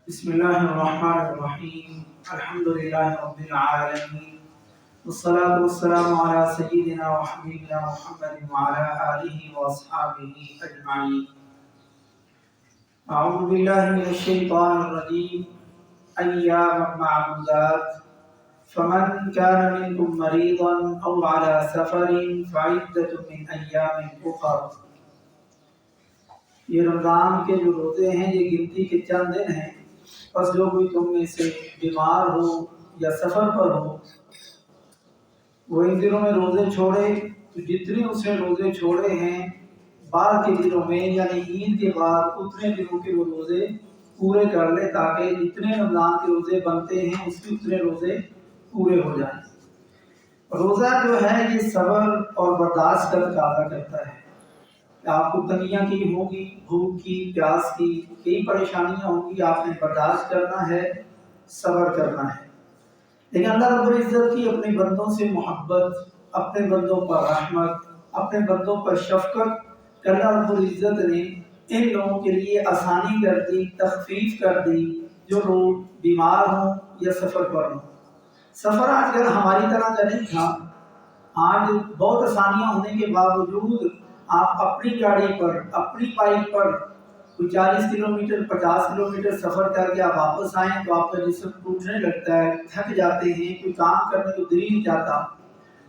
بسم الله الرحمن الرحيم الحمد لله رب العالمين والصلاة والسلام على سيدنا وحبيبنا محمد وعلى آله وأصحابه أجمعين. أعوذ بالله من الشيطان الرجيم. أياما معدودات فمن كان منكم مريضا أو على سفر فعدة من أيام أخر. یہ رمضان کے جو روزے ہیں یہ گنتی کے چند دن ہیں، پس جو کوئی تم میں سے بیمار ہو یا سفر پر ہو وہ ان دنوں میں روزے چھوڑے، تو جتنے اس نے روزے چھوڑے ہیں بعد کے دنوں میں یعنی عید کے بعد اتنے دنوں کے وہ روزے پورے کر لے، تاکہ جتنے رمضان کے روزے بنتے ہیں اس کے اتنے روزے پورے ہو جائیں۔ روزہ جو ہے یہ صبر اور برداشت کا تقاضا کرتا ہے کہ آپ کو تنگیاں کی ہوں گی، بھوک کی، پیاس کی، کئی پریشانیاں ہوں گی، آپ نے برداشت کرنا ہے، صبر کرنا ہے۔ لیکن اللہ رب العزت کی اپنے بندوں سے محبت، اپنے بندوں پر رحمت، اپنے بندوں پر شفقت کہ اللہ رب العزت نے ان لوگوں کے لیے آسانی کر دی، تخفیف کر دی جو لوگ بیمار ہوں یا سفر پر ہوں۔ سفر آج کل ہماری طرح کا نہیں تھا، آج بہت آسانیاں ہونے کے باوجود آپ اپنی گاڑی پر، اپنی بائک پر کوئی 40 کلومیٹر 50 کلومیٹر سفر کر کے آپ واپس آئیں تو آپ کا جسم ٹوٹنے لگتا ہے، تھک جاتے ہیں، کوئی کام کرنے کو دل نہیں چاہتا۔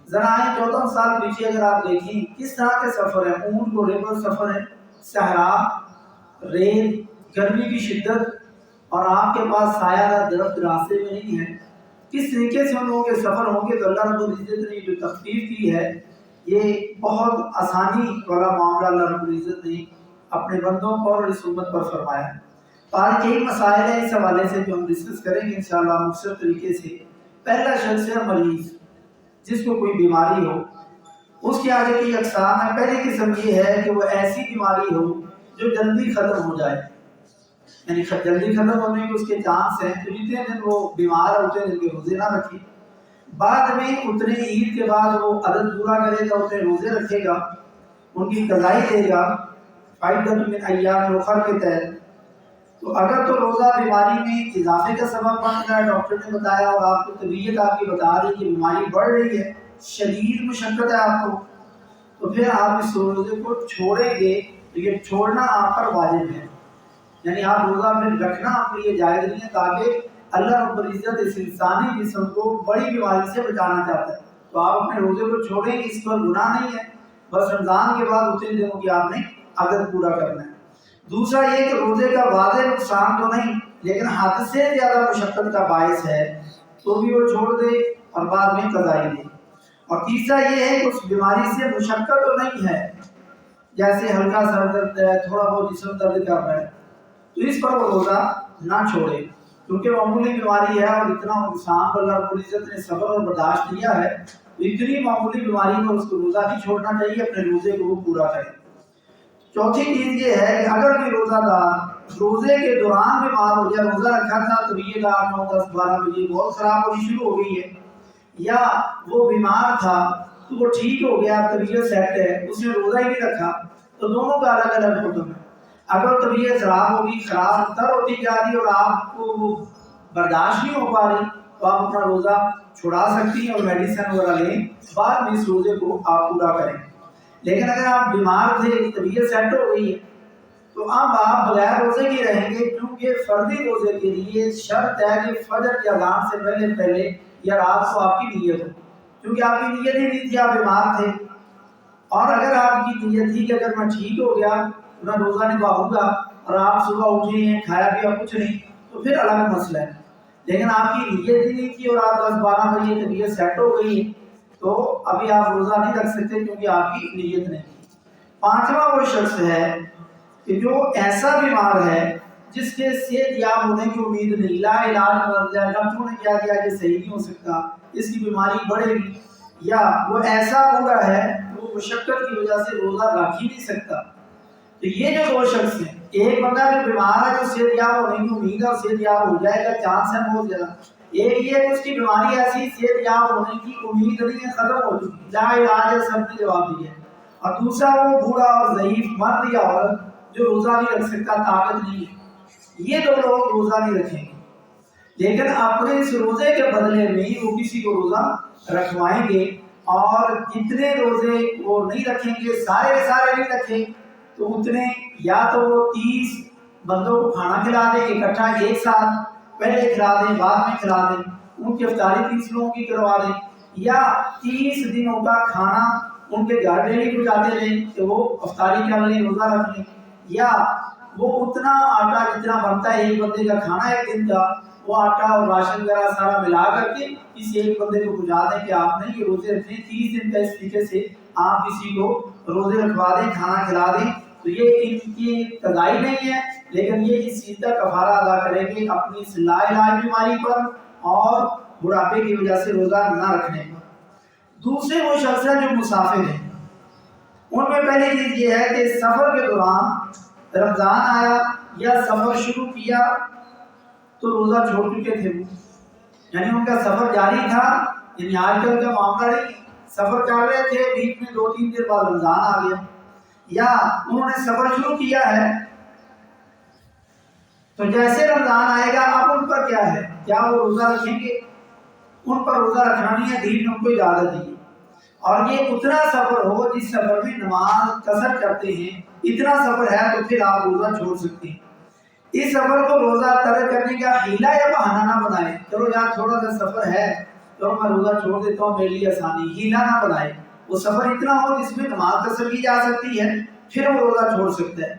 ذرا آئیں 14 سال پیچھے اگر آپ دیکھیں کس طرح کے سفر ہیں، اونٹ گھوڑے پر سفر ہے، صحرا، ریل، گرمی کی شدت اور آپ کے پاس سایہ دار درخت راستے میں نہیں ہے، کس طریقے سے ان لوگوں کے سفر ہوں گے۔ تو اللہ رب العزت نے جو تخفیف کی ہے یہ بہت آسانی والا معاملہ اللہ رب العزت نے اپنے بندوں پر اور اس امت پر فرمایا۔ آج کئی مسائل ہیں اس حوالے سے جو ہم ڈسکس کریں گے انشاءاللہ مختصر طریقے سے۔ پہلا شخص ہے مریض، جس کو کوئی بیماری ہو، اس کے آگے کی اقسام ہے۔ پہلی قسم یہ ہے کہ وہ ایسی بیماری ہو جو جلدی ختم ہو جائے، یعنی جلدی ختم ہونے کے اس کے چانس ہیں، تو جتنے دن وہ بیمار ہے اتنے دن کے روزے نہ رکھے، بعد میں اتنے عید کے بعد وہ عدد پورا کرے گا، اتنے روزے رکھے گا، ان کی قضائی دے گا فائدۃ من ایام اخر کے تحت۔ تو اگر تو روزہ بیماری میں اضافے کا سبب بن رہا ہے، ڈاکٹر نے بتایا اور آپ کو طبیعت آپ کی بتا رہی ہے کہ بیماری بڑھ رہی ہے، شدید مشقت ہے آپ کو، تو پھر آپ اس روزے کو چھوڑیں گے، لیکن چھوڑنا آپ پر واجب ہے، یعنی آپ روزہ پھر رکھنا آپ کے لیے جائز نہیں ہے، تاکہ اللہ رب العزت اس انسانی جسم کو بڑی بیماری سے بچانا چاہتا ہے۔ تو آپ اپنے روزے کو چھوڑیں گے، اس پر گناہ نہیں ہے، بس رمضان کے بعد اتنے دنوں کی آپ نے عدد پورا کرنا ہے۔ دوسرا یہ کہ روزے کا واضح نقصان تو نہیں لیکن حد سے زیادہ مشقت کا باعث ہے تو بھی وہ چھوڑ دے اور بعد میں قضائی دے۔ اور تیسرا یہ ہے کہ اس بیماری سے مشقت تو نہیں ہے، جیسے ہلکا سر درد ہے، تھوڑا بہت جسم درد کر رہا ہے، تو اس پر وہ روزہ نہ چھوڑے، کیونکہ معمولی بیماری ہے اور اتنا انسان کو اللہ رب العزت نے صبر اور برداشت دیا ہے، تو اتنی معمولی بیماری پر اس کو روزہ نہیں چھوڑنا چاہیے، اپنے روزے کو وہ پورا کرے۔ چوتھی چیز یہ ہے کہ اگر بھی روزہ دار روزے کے دوران بیمار ہو جائے، روزہ رکھا تھا طبیعت 8 9 10 12 بجے بہت خراب ہونی شروع ہو گئی ہے، یا وہ بیمار تھا تو وہ ٹھیک ہو گیا، طبیعت سیٹ ہے، اس نے روزہ ہی نہیں رکھا، تو دونوں کا الگ الگ حکم ہے۔ اگر طبیعت خراب ہوگی، خراب تر ہوتی جا رہی اور آپ کو وہ برداشت نہیں ہو پا رہی، تو آپ اپنا روزہ چھڑا سکتی ہیں اور میڈیسن وغیرہ لیں، بعد میں اس روزے کو آپ پورا کریں۔ لیکن اگر آپ بیمار تھے، طبیعت سیٹ ہو گئی ہے، تو اب آپ بغیر روزے کے رہیں گے، کیونکہ فردی روزے کے لیے شرط ہے کہ فجر کی اذان سے پہلے پہلے یا رات کو آپ کی نیت ہو، کیونکہ آپ کی نیت ہی نہیں تھی، آپ بیمار تھے، اور اگر آپ کی نیت تھی کہ اگر میں ٹھیک ہو گیا میں روزہ نبھاؤں گا اور آپ صبح اٹھے ہیں کھایا پیا کچھ نہیں تو پھر الگ مسئلہ ہے، لیکن آپ کی نیت ہی نہیں تھی اور آپ 10 12 بجے طبیعت سیٹ ہو گئی تو ابھی آپ روزہ نہیں رکھ سکتے کیونکہ آپ کی نیت نہیں تھی۔ پانچواں وہ شخص ہے کہ جو ایسا بیمار ہے جس کے صحت یاب ہونے کی امید نہیں، لا علاج مر جائے، ڈاکٹروں نے کیا کیا کہ صحیح نہیں ہو سکتا، اس کی بیماری بڑھے گی، یا وہ ایسا بوڑھا ہے وہ مشقت کی وجہ سے روزہ رکھ ہی نہیں سکتا، تو یہ جو دو شخص ہیں، ایک بندہ جو بیمار ہے جو صحت یاب ہونے کی امید ہے اور صحت یاب ہو جائے گا چانس ہے بہت زیادہ، ایک یہ کہ اس کی بیماری ایسی صحت یاب ہونے کی امید نہیں ہے، ختم ہو چکی، لا علاج ہے، سب نے جواب دیا ہے، اور دوسرا وہ بوڑھا اور ضعیف مرد یا عورت جو روزہ نہیں رکھ سکتا، طاقت نہیں ہے، یہ دو لوگ روزہ نہیں رکھیں گے، لیکن اپنے اس روزے کے بدلے میں وہ کسی کو روزہ رکھوائیں گے، اور جتنے روزے وہ نہیں رکھیں گے، سارے کے سارے نہیں رکھیں تو اتنے، یا تو وہ 30 بندوں کو کھانا کھلا دیں اکٹھا ایک ساتھ، پہلے کھلا دیں بعد میں کھلا دیں، ان کی افطاری 30 لوگوں کی کروا دیں، یا 30 دنوں کا کھانا ان کے گھر ڈیلی پہنچاتے رہیں کہ وہ افطاری کر لیں، روزہ رکھ لیں، یا وہ اتنا آٹا جتنا بنتا ہے ایک بندے کا کھانا ایک دن کا، وہ آٹا اور راشن وغیرہ سارا ملا کر کے کسی ایک بندے کو پہنچا دیں کہ آپ نے یہ روزے رکھنے 30 دن کا، اس طریقے سے آپ کسی کو روزے رکھوا دیں، کھانا کھلا دیں، تو یہ ان کی قضائی نہیں ہے، لیکن یہ اس چیز کا کفارہ ادا کریں گے اپنی اس لا علاج بیماری پر اور بڑھاپے کی وجہ سے روزہ نہ رکھنے پر۔ دوسرے وہ شخص ہیں جو مسافر ہیں، ان میں پہلی چیز یہ ہے کہ سفر کے دوران رمضان آیا یا سفر شروع کیا تو روزہ چھوڑ چکے تھے وہ، یعنی ان کا سفر جاری تھا، یعنی آج کل کا معاملہ نہیں، سفر کر رہے تھے، بیچ میں 2-3 دن بعد رمضان آ گیا، یا انہوں نے سفر شروع کیا ہے تو جیسے رمضان آئے گا اب ان پر کیا ہے، کیا وہ روزہ رکھیں گے؟ ان پر روزہ رکھنا نہیں ہے، دین نے ان کو اجازت دی ہے، اور یہ اتنا سفر ہو جس سفر میں نماز قصر کرتے ہیں، اتنا سفر ہے تو پھر آپ روزہ چھوڑ سکتے ہیں۔ اس سفر کو روزہ ترک کرنے کا حیلہ یا بہانہ نہ بنائے، چلو یار تھوڑا سا سفر ہے تو میں روزہ چھوڑ دیتا ہوں میرے لیے آسانی، حیلہ نہ بنائے، وہ سفر اتنا ہو جس میں نماز قصر کی جا سکتی ہے، پھر وہ روزہ چھوڑ سکتا ہے،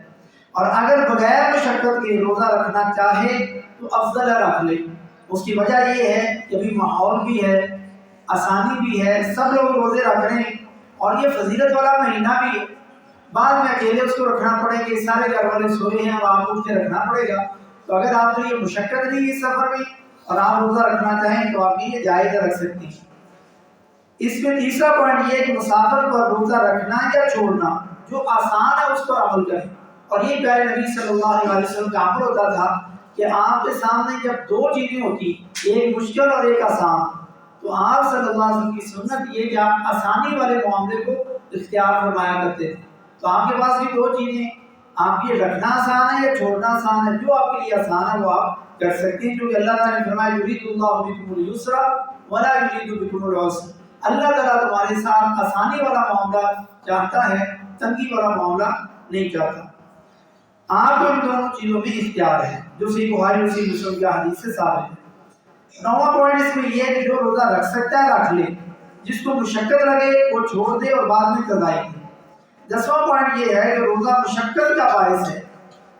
اور اگر بغیر مشقت کے روزہ رکھنا چاہے تو افضل ہے رکھ لے۔ اس کی وجہ یہ ہے کہ ابھی ماحول بھی ہے، آسانی بھی ہے، سب لوگ روزے رکھ رہے ہیں، اور یہ فضیلت والا مہینہ بھی ہے، بعد میں اکیلے اس کو رکھنا پڑے گا، سارے گھر والے سوئے ہیں اور آپ کو اسے رکھنا پڑے گا، تو اگر آپ کو یہ مشقت نہیں ہے اس سفر میں اور آپ روزہ رکھنا چاہیں تو آپ یہ جائز رکھ سکتے ہیں۔ اس میں تیسرا پوائنٹ یہ ہے کہ مسافر پر روزہ رکھنا یا چھوڑنا جو آسان ہے اس پر عمل کریں، اور یہ پیارے نبی صلی اللہ علیہ وسلم کا عمل ہوتا تھا کہ آپ کے سامنے جب دو چیزیں ہوتی، ایک مشکل اور ایک آسان، تو آپ صلی اللہ علیہ وسلم کی سنت یہ کہ آپ آسانی والے معاملے کو اختیار فرمایا کرتے تھے، تو آپ کے پاس بھی دو چیزیں، آپ یہ رکھنا آسان ہے یا چھوڑنا آسان ہے، جو آپ کے لیے آسان ہے وہ آپ کر سکتے ہیں، کیونکہ اللہ تعالیٰ نے فرمایا یرید اللہ بکم اليسر ولا یرید بکم العسر، اللہ تعالیٰ تمہارے ساتھ آسانی والا معاملہ چاہتا ہے، تنگی والا معاملہ نہیں چاہتا۔ آپ کو ان دونوں چیزوں میں اختیار ہے، جو صحیح بخاری اور صحیح مسلم کی حدیث سے ثابت ہے۔ نواں پوائنٹ اس میں یہ ہے کہ جو روزہ رکھ سکتا ہے رکھ لے، جس کو مشقت لگے وہ چھوڑ دے اور بعد میں قضائی دے۔ 10واں پوائنٹ یہ ہے کہ روزہ مشقت کا باعث ہے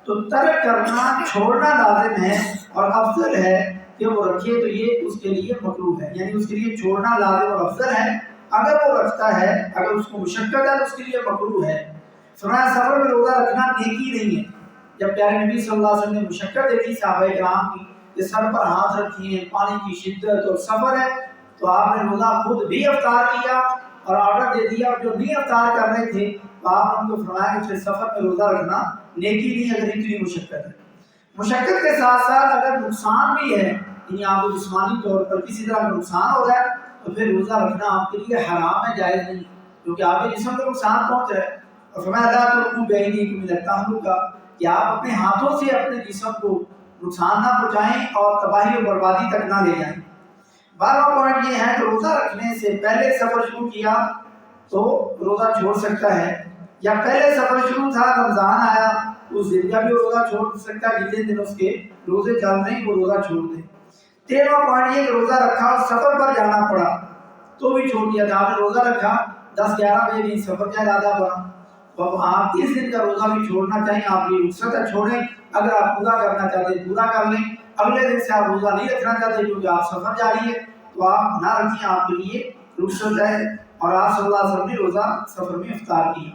تو ترک کرنا چھوڑنا لازم ہے، اور افضل ہے کہ وہ رکھے تو یہ اس کے لیے مکروہ ہے، یعنی اس کے لیے چھوڑنا لازم اور افضل ہے، اگر وہ رکھتا ہے اگر اس کو مشقت ہے تو اس کے لیے مکروہ ہے۔ فرمایا سفر میں روزہ رکھنا نیکی نہیں ہے، جب پیارے نبی صلی اللہ علیہ وسلم نے مشقت دیکھی صحابہ کرام کی کہ سر پر ہاتھ رکھیے، پانی کی شدت اور سفر ہے، تو آپ نے روزہ خود بھی افطار کیا اور آرڈر دے دیا، اور جو نہیں افطار کر رہے تھے تو آپ نے ان کو فرمایا کہ پھر سفر میں روزہ رکھنا نیکی نہیں اگر اتنی مشقت ہے۔ مشقت کے ساتھ ساتھ اگر نقصان بھی ہے، یعنی آپ کو جسمانی طور پر کسی طرح کا نقصان ہو رہا ہے تو پھر روزہ رکھنا آپ کے لیے حرام ہے، جائز نہیں، کیونکہ آپ کے جسم کو نقصان پہنچ رہا ہے، اور فرمایا لا تلقوا بأيديكم إلى التهلكة کہ آپ اپنے ہاتھوں سے اپنے جسم کو نقصان نہ پہنچائیں اور تباہی و بربادی تک نہ لے جائیں۔ 12واں پوائنٹ یہ ہے کہ روزہ رکھنے سے پہلے سفر شروع کیا تو روزہ چھوڑ سکتا ہے، یا پہلے سفر شروع تھا رمضان آیا اس دن کا بھی روزہ چھوڑ سکتا ہے، جتنے دن اس کے روزے چل رہے ہیں وہ روزہ چھوڑ دے۔ 13واں پوائنٹ یہ کہ روزہ رکھا اور سفر پر جانا پڑا تو بھی چھوڑ دیا، آپ نے روزہ رکھا 10-11 بجے نہیں، سفر کا ارادہ بنا تو اب آپ اس دن کا روزہ بھی چھوڑنا چاہیں، آپ یہ رخصت ہے چھوڑیں، اگر آپ پورا کرنا چاہتے ہیں پورا کر لیں، اگلے دن سے آپ روزہ نہیں رکھنا چاہتے کیونکہ آپ سفر جاری ہے تو آپ نہ رکھیں، آپ کے لیے رخصت ہے، اور آپ صلی اللہ علیہ وسلم نے روزہ سفر میں افطار کیا۔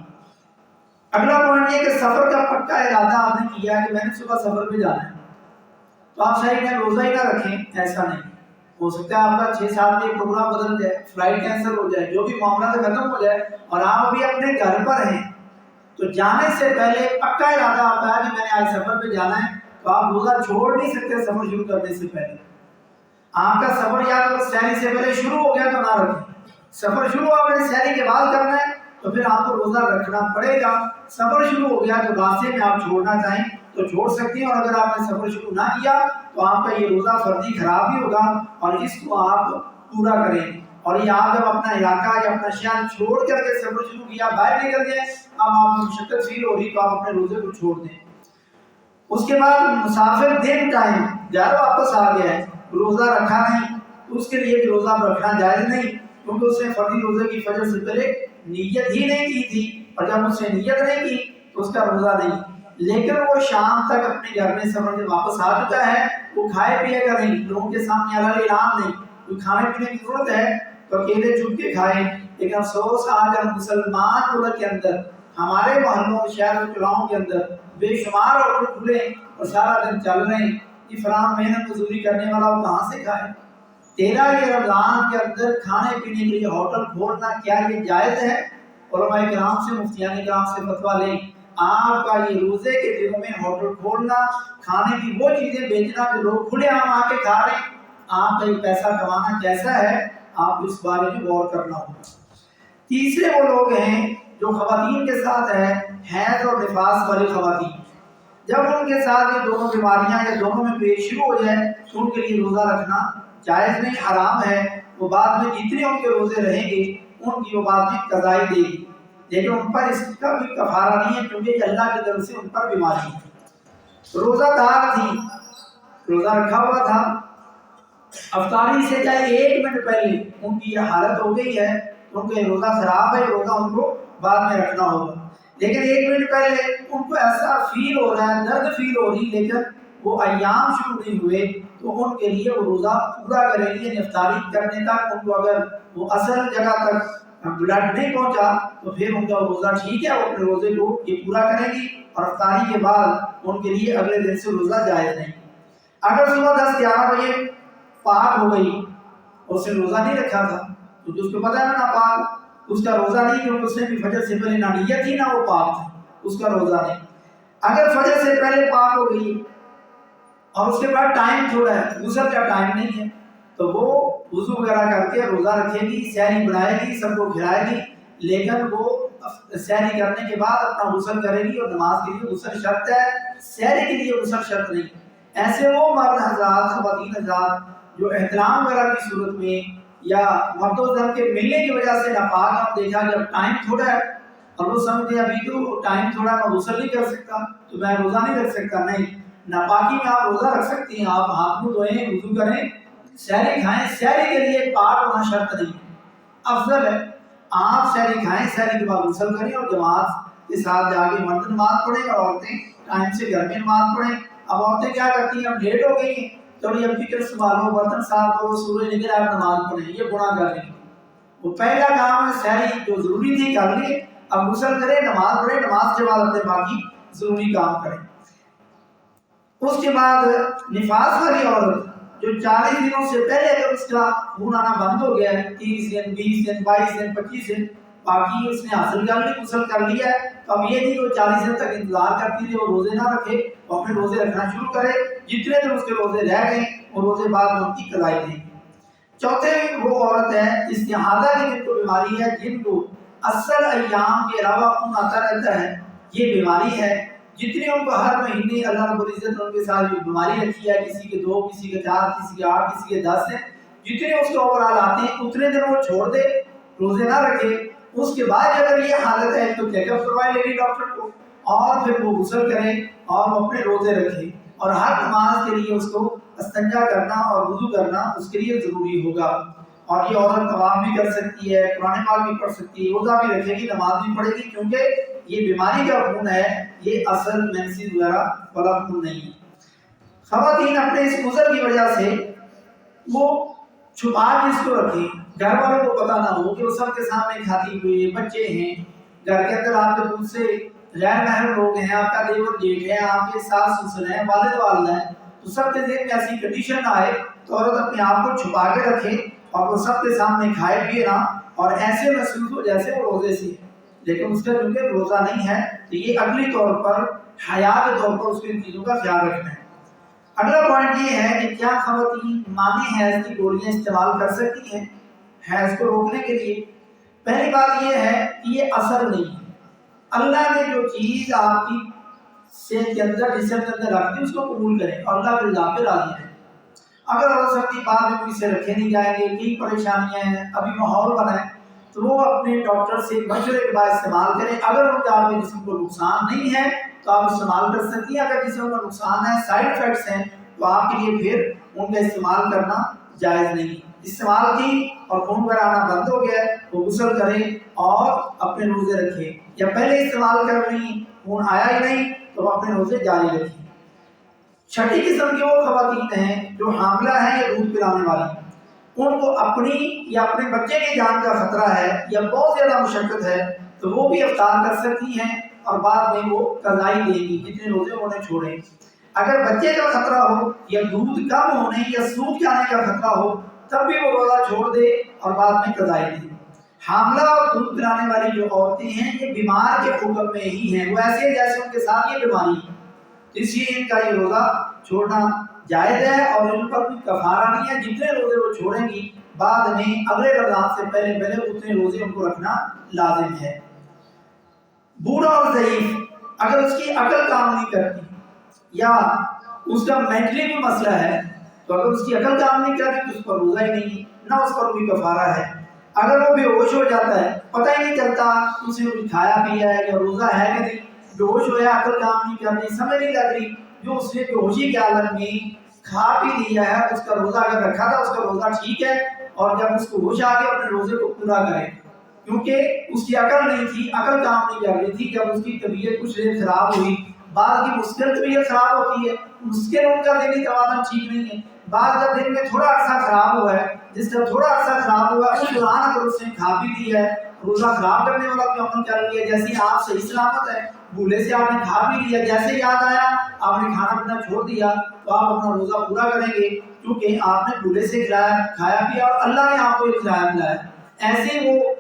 اگلا پوائنٹ یہ کہ سفر کا پکا ارادہ آپ نے کیا کہ میں نے صبح سفر پہ جانا ہے تو آپ صحیح میں روزہ ہی نہ رکھیں، ایسا نہیں، ہو سکتا ہے آپ کا 6 سال میں پروگرام بدل جائے، فلائٹ کینسل ہو جائے، جو بھی معاملہ سے ختم ہو جائے اور آپ ابھی اپنے گھر پر ہیں تو جانے سے پہلے پکا ارادہ آتا ہے کہ میں نے آج سفر پہ جانا ہے تو آپ روزہ چھوڑ نہیں سکتے سفر شروع کرنے سے پہلے۔ آپ کا سفر یا تو سحری سے پہلے شروع ہو گیا تو نہ رکھیں، سفر شروع آپ نے سحری کے بعد کرنا ہے تو پھر آپ کو روزہ رکھنا پڑے گا، سفر شروع ہو گیا تو راستے میں آپ چھوڑنا چاہیں تو چھوڑ سکتے ہیں، اور اگر آپ نے سفر شروع نہ کیا تو آپ کا یہ روزہ فرضی خراب بھی ہوگا اور اس کو آپ پورا کریں گے۔ اور یہ آپ جب اپنا علاقہ یا اپنا شہر چھوڑ کر کے سفر شروع کیا، باہر نکل گئے، اب آپ کو مشقت فیل ہو رہی تو آپ اپنے روزے کو چھوڑ دیں۔ اس کے بعد مسافر دن ٹائم گھر واپس آ گیا ہے، روزہ رکھا نہیں، تو اس کے لیے بھی روزہ رکھنا جائز نہیں، کیونکہ اس نے فرضی روزے کی فجر سے پہلے نیت ہی نہیں کی تھی، اور جب اس نے نیت نہیں کی تو اس کا روزہ نہیں۔ لیکن وہ شام تک اپنے گھر میں سفر سے واپس آ چکا ہے، وہ کھائے پیے گا نہیں، لوگوں کے سامنے اعلان نہیں، کوئی کھانے پینے کی ضرورت ہے تو اکیلے چھپ کے کھائے۔ لیکن افسوس آج ہم مسلمان ملک کے اندر، ہمارے محلوں شہر و چراہوں کے اندر بے شمار ہوٹل کھلے اور سارا دن چل رہے ہیں کہ فلاں محنت مزدوری کرنے والا وہ کہاں سے کھائے۔ تیرا یہ رمضان کے اندر کھانے پینے کے لیے ہوٹل کھولنا کیا یہ جائز ہے؟ علماء کرام سے، مفتیان کرام سے فتویٰ لیں، آپ کا یہ روزے کے دنوں میں ہوٹل کھولنا، کھانے کی وہ چیزیں بیچنا جو لوگ کھلے عام آ کے کھا رہے ہیں، آپ کا یہ پیسہ کمانا کیسا ہے؟ آپ اس بارے میں غور کرنا ہوگا۔ تیسرے وہ لوگ ہیں جو خواتین کے ساتھ ہے، حیض اور نفاس والی خواتین، جب ان کے ساتھ یہ دونوں بیماریاں یا دونوں میں پیش شروع ہو جائے تو ان کے لیے روزہ رکھنا جائز نہیں، حرام ہے۔ وہ بعد میں جتنے ان کے روزے رہیں گے ان کی وہ بعد میں قضائی دے گی، لیکن ان پر اس کا بھی کفارہ نہیں ہے، کیونکہ یہ اللہ کی طرف سے ان پر بیماری ہے۔ روزہ دار تھی، روزہ رکھا ہوا تھا، افطاری سے چاہے 1 منٹ پہلے ان کی یہ حالت ہو گئی ہے تو ان کا یہ روزہ خراب ہے، روزہ ان کو بعد میں رکھنا ہوگا۔ لیکن 1 منٹ پہلے ان کو ایسا فیل ہو رہا ہے، درد فیل ہو رہی، لیکن وہ ایام شروع نہیں ہوئے تو ان کے لیے وہ روزہ پورا کریں گے۔ افطاری کرنے تک ان کو اگر وہ اصل جگہ تک بلڈ نہیں پہنچا تو پھر ان کا روزہ ٹھیک ہے، وہ اپنے روزے کو یہ پورا کریں گی، اور افطاری کے بعد ان کے لیے اگلے دن سے روزہ جائز نہیں۔ اگر صبح 10-11 بجے پاک ہو گئی اور اس نے روزہ نہیں رکھا تھا تو اس کو پتا ہے نا پاک، اس کا روزہ نہیں، کیونکہ اس نے بھی فجر سے پہلے نہ نیت تھی نہ وہ پاک تھا، اس کا روزہ نہیں۔ اگر فجر سے پہلے پاک ہو گئی اور اس کے بعد ٹائم تھوڑا ہے، غسل کا ٹائم نہیں ہے، تو وہ وضو وغیرہ کر کے روزہ رکھے گی، سحری بنائے گی، سب کو کھلائے گی، لیکن وہ سحری کرنے کے بعد اپنا غسل کرے گی، اور نماز کے لیے غسل شرط ہے، سحری کے لیے غسل شرط نہیں۔ ایسے وہ مرد حضرات، خواتین حضرات جو احترام وغیرہ کی صورت میں یا مرد و زن کے ملنے کی وجہ سے ناپاک ہیں، دیکھا جب ٹائم تھوڑا ہے اور وہ سمجھتے ابھی تو ٹائم تھوڑا ہے، میں غسل نہیں کر سکتا تو میں روزہ نہیں رکھ سکتا، نہیں، ناپاکی میں آپ روزہ رکھ سکتی ہیں، آپ ہاتھ منہ دھوئیں، وضو کریں، سحری کھائیں، سحری کے لیے پاک ہونا شرط نہیں ہے، افضل ہے آپ سحری کھائیں، سحری کے بعد غسل کریں اور جماعت کے ساتھ جا کے مرد نماز پڑھیں اور عورتیں ٹائم سے گھر میں نماز پڑھیں۔ اب عورتیں کیا کرتی ہیں، اب لیٹ ہو گئی ہیں، چلو اب کچن سنبھالو، برتن صاف کرو، سورج نکل آئے نماز پڑھیں، یہ گناہ کر رہے ہیں۔ وہ پہلا کام ہے سحری جو ضروری تھی کر لی، اب غسل کریں، نماز پڑھیں، نماز کے بعد اپنے باقی ضروری کام کریں۔ اس کے بعد نفاس والی عورت جو 40 دنوں سے پہلے اگر اس کا خون آنا بند ہو گیا ہے، 30 دن، 20 دن، 22 دن، 25 دن، باقی اس نے حاصل کر لی، غسل کر لیا ہے، تو اب یہ نہیں کہ وہ 40 دن تک انتظار کرتی تھی، وہ روزے نہ رکھے، وہ اپنے روزے رکھنا شروع کرے، جتنے دن اس کے روزے رہ گئے وہ روزے بعد میں ان کی قضائی دیں گے۔ چوتھے وہ عورت ہے استحاضہ کی جن کو بیماری ہے، جن کو اصل ایام کے علاوہ خون آتا رہتا ہے، یہ بیماری ہے، جتنے ان کو ہر مہینے اللہ رب العزت ان کے ساتھ بیماری رکھی ہے، کسی کے 2، کسی کے 4، کسی کے 8، کسی کے 10 ہیں، جتنے اس کے اوورال آتے ہیں اتنے دن وہ چھوڑ دے، روزے نہ رکھے۔ اس کے بعد اگر یہ حالت ہے تو چیک اپ کروائے لیڈی ڈاکٹر کو، اور پھر وہ غسل کرے اور وہ اپنے روزے رکھے، اور ہر نماز کے لیے اس کو استنجا کرنا اور وضو کرنا اس کے لیے ضروری ہوگا۔ اور یہ عورت طواف بھی کر سکتی ہے، قرآن پاک بھی پڑھ سکتی ہے، روزہ بھی رکھے گی، نماز بھی پڑھے گی، کیونکہ یہ بیماری کا خون ہے، یہ اصل مینسز وغیرہ والا خون نہیں ہے۔ خواتین اپنے اس عذر کی وجہ سے وہ چھپا کے اس کو رکھیں، گھر والوں کو پتہ نہ ہو کہ وہ سب کے سامنے کھاتی ہوئی، بچے ہیں گھر کے اندر، آپ کے خود سے غیر محرم لوگ ہیں، آپ کا دیور جیٹھ ہے، آپ کے ساس سسر ہیں، والد والدہ ہیں، تو سب کے ذہن میں ایسی کنڈیشن نہ آئے تو عورت اپنے آپ کو چھپا کے رکھے اور وہ سب کے سامنے کھائے پیے نہ، اور ایسے محسوس ہو جیسے وہ روزے سے، لیکن اس کا چونکہ روزہ نہیں ہے تو یہ عقلی طور پر، حیا کے طور پر اس کو ان چیزوں کا خیال رکھنا ہے۔ اگلا پوائنٹ یہ ہے کہ کیا خواتین مانی حیض کی گولیاں استعمال کر سکتی ہیں حیض کو روکنے کے لیے؟ پہلی بات یہ ہے کہ یہ اثر نہیں ہے، اللہ نے جو چیز آپ کی صحت کے اندر جسم کے اندر رکھ دی اس کو قبول کریں اور اللہ کے رضا پہ راضی رہیں۔ اگر ہو سکتی بعد میں کوئی سے رکھے نہیں جائیں گے، کئی پریشانیاں ہیں، ابھی ماحول بنا ہے، تو وہ اپنے ڈاکٹر سے مشورے کے بعد استعمال کریں۔ اگر ان کا آپ کے جسم کو نقصان نہیں ہے تو آپ استعمال کر سکتی ہیں، اگر جسم کا نقصان ہے، سائڈ افیکٹس ہیں، تو آپ کے لیے پھر ان کا استعمال کرنا جائز نہیں۔ استعمال کی اور خون وغیرہ آنا بند ہو گیا ہے تو غسل کریں اور اپنے روزے رکھیں، یا پہلے استعمال کر رہی خون آیا ہی نہیں تو اپنے روزے جاری رکھیں۔ چھٹی قسم کی وہ خواتین ہیں جو حاملہ ہیں یا دودھ پلانے والی، ان کو اپنی یا اپنے بچے کی جان کا خطرہ ہے یا بہت زیادہ مشقت ہے تو وہ بھی افطار کر سکتی ہیں اور بعد میں وہ قضائی دیں گی جتنے روزے انہوں نے چھوڑے۔ اگر بچے کا خطرہ ہو یا دودھ کم ہونے یا سوکھ جانے کا خطرہ ہو تب بھی وہ روزہ چھوڑ دے اور بعد میں قضائی دے۔ حاملہ اور دودھ پلانے والی جو عورتیں ہیں یہ بیمار کے حکم میں ہی ہیں، وہ ایسے ہیں جیسے ان کے ساتھ یہ بیماری ہے، اس لیے ان کا یہ روزہ چھوڑنا جائز ہے اور ان پر کوئی کفارہ نہیں ہے۔ جتنے روزے وہ چھوڑیں گی بعد میں اگلے رمضان سے پہلے اتنے روزے ان کو رکھنا لازم ہے۔ بوڑھا اور ضعیف، اگر اس کی عقل کام نہیں کرتی یا اس کا مینٹلی بھی مسئلہ ہے تو اگر اس کی عقل کام نہیں کرتی تو اس پر روزہ ہی نہیں، نہ اس پر کوئی کفارہ ہے۔ اگر وہ بے ہوش ہو جاتا ہے، پتہ ہی نہیں چلتا اس نے کچھ کھایا پیا ہے یا روزہ ہے کہ نہیں، بے ہوش ہوا، عقل کام نہیں کر رہی، سمجھ نہیں لگ رہی، جو اس نے بے ہوشی کے عالم میں کھا پی لیا ہے، اس کا روزہ اگر رکھا تھا اس کا روزہ ٹھیک ہے، اور جب اس کو ہوش آ گیا اپنے روزے کو پورا کرے، کیونکہ اس کی عقل نہیں تھی، عقل کام نہیں کر رہی تھی۔ جب اس کی طبیعت کچھ دیر خراب ہوئی، بعض کی مسکن طبیعت خراب ہوتی ہے، مسکن ان کا دینی توازن ٹھیک نہیں ہے، بعض جب دن میں تھوڑا عرصہ خراب ہوا ہے، جس طرح تھوڑا عرصہ خراب ہوا ہے اس دوران اگر اس نے کھا پی لیا ہے، روزہ خراب کرنے والا بھی عمل کر لیا، جیسے آپ صحیح سلامت ہے، بھولے سے آپ نے کھا بھی لیا، جیسے یاد آیا آپ نے کھانا پینا چھوڑ دیا تو آپ اپنا روزہ پورا کریں گے، کیونکہ آپ نے بھولے سے کھایا پیا اور اللہ نے آپ کو یہ کھلایا پلایا۔ ایسے وہ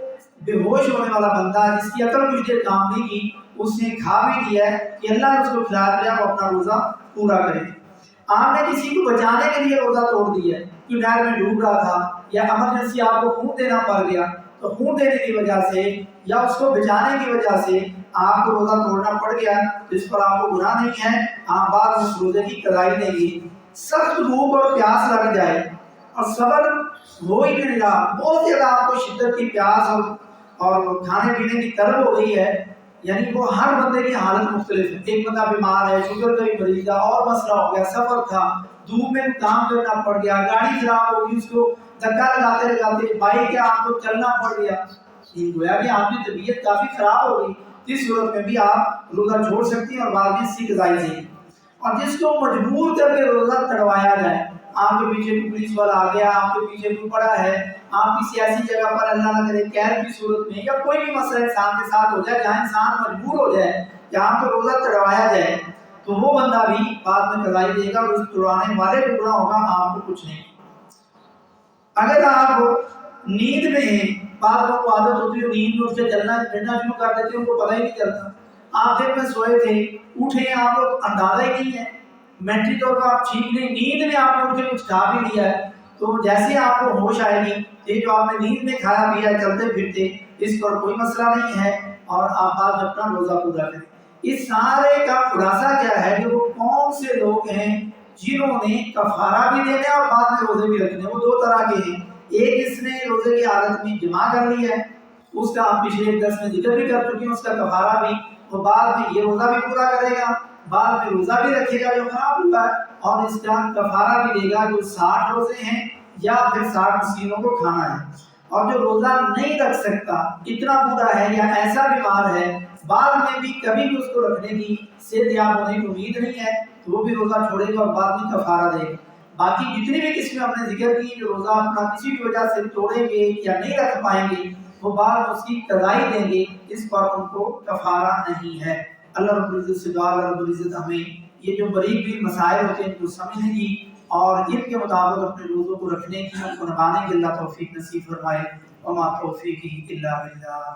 بے ہوش ہونے والا بندہ جس کی عقل کچھ دیر کام نہیں کی، اس نے کھا بھی لیا ہے کہ اللہ نے اس کو کھلایا پلایا، وہ اپنا روزہ پورا کرے۔ آپ نے کسی کو بچانے کے لیے روزہ توڑ دیا ہے، کہ نہر میں ڈوب رہا تھا یا ایمرجنسی آپ کو خون دینا پڑ گیا، تو خون دینے کی وجہ سے یا اس کو بچانے کی وجہ سے آپ کو روزہ توڑنا پڑ گیا، جس پر آپ کو گناہ نہیں ہے، آپ بعد میں اس روزے کی قضائی دیں گے۔ سخت بھوک اور پیاس لگ جائے اور صبر ہو ہی نہیں رہا، بہت زیادہ آپ کو شدت کی پیاس اور کھانے پینے کی طلب ہو گئی ہے، یعنی وہ ہر بندے کی حالت مختلف ہے، ایک بندہ بیمار ہے، شوگر کا بھی مریض ہے، اور مسئلہ ہو گیا، سفر تھا، دھوپ میں کام کرنا پڑ گیا، گاڑی خراب ہو گئی، اس کو دھکا لگاتے لگاتے بائک ہے آپ کو چلنا پڑ گیا، یہ گویا کہ آپ کی طبیعت کافی خراب ہو گئی، اس صورت میں بھی آپ روزہ چھوڑ سکتی ہیں اور بعد میں اس کی قضائی دیں گی۔ اور جس کو مجبور کر کے روزہ تڑوایا جائے، آپ کے پیچھے کوئی پولیس والا آ گیا، آپ کے پیچھے کوئی پڑا ہے، آپ کسی ایسی جگہ پر اللہ نہ کرے قید کی صورت میں، یا کوئی بھی مسئلہ انسان کے ساتھ ہو جائے جہاں انسان مجبور ہو جائے کہ آپ کو روزہ تڑوایا جائے، تو وہ بندہ بھی بعد میں قضائی دے گا اور اس تڑوانے والے کو گناہ ہوگا، آپ کو کچھ نہیں۔ اگر آپ نیند میں ہیں، بعض لوگوں کو عادت ہوتی ہے نیند میں اٹھ کے چلنا پھرنا شروع کر دیتے ہیں، ان کو پتہ ہی نہیں چلتا، آپ دن میں سوئے تھے اٹھے آپ کو اندازہ ہی نہیں ہے، مینٹلی طور پر آپ ٹھیک نہیں، نیند میں آپ نے اٹھ کے کچھ کھا بھی لیا ہے، تو جیسے آپ کو ہوش آئے گی یہ جو آپ نے نیند میں کھایا پیا چلتے پھرتے اس پر کوئی مسئلہ نہیں ہے اور آپ بعد میں اپنا روزہ پورا کریں۔ اس سارے کا خلاصہ کیا ہے کہ وہ کون سے لوگ ہیں جنہوں نے کفارہ بھی دینا اور بعد میں روزے بھی رکھنے، وہ دو طرح کے ہیں، ایک اس نے روزے کی حالت میں جمع کر لی ہے، اس کا آپ پچھلے درس میں ذکر بھی کر چکے ہیں، اس کا کفارہ بھی، وہ بعد میں یہ روزہ بھی پورا کرے گا، بعد میں روزہ بھی رکھے گا جو خراب ہوا ہے، اور اس کا کفارہ بھی دے گا جو 60 روزے ہیں یا پھر 60 مسکینوں کو کھانا ہے۔ اور جو روزہ نہیں رکھ سکتا، اتنا بوڑھا ہے یا ایسا بیمار ہے، بعد میں بھی کبھی بھی اس کو رکھنے کی صحت یاب ہونے کی امید نہیں ہے، تو وہ بھی روزہ چھوڑے گا اور بعد میں کفارہ دے گا۔ باقی جتنی بھی قسمیں ہم نے ذکر کی جو روزہ اپنا کسی بھی وجہ سے توڑیں گے یا نہیں رکھ پائیں گے، وہ بعد میں اس کی قضائی دیں گے، اس پر ان کو کفارہ نہیں ہے۔ اللہ رب العزت سے دعا، اللہ رب العزت ہمیں یہ جو بریک بھی مسائل ہوتے ہیں ان کو سمجھنے کی اور ان کے مطابق اپنے روزوں کو رکھنے کی، ان کو نبھانے کی اللہ توفیق نصیب فرمائے۔ وما توفیقی الا باللہ۔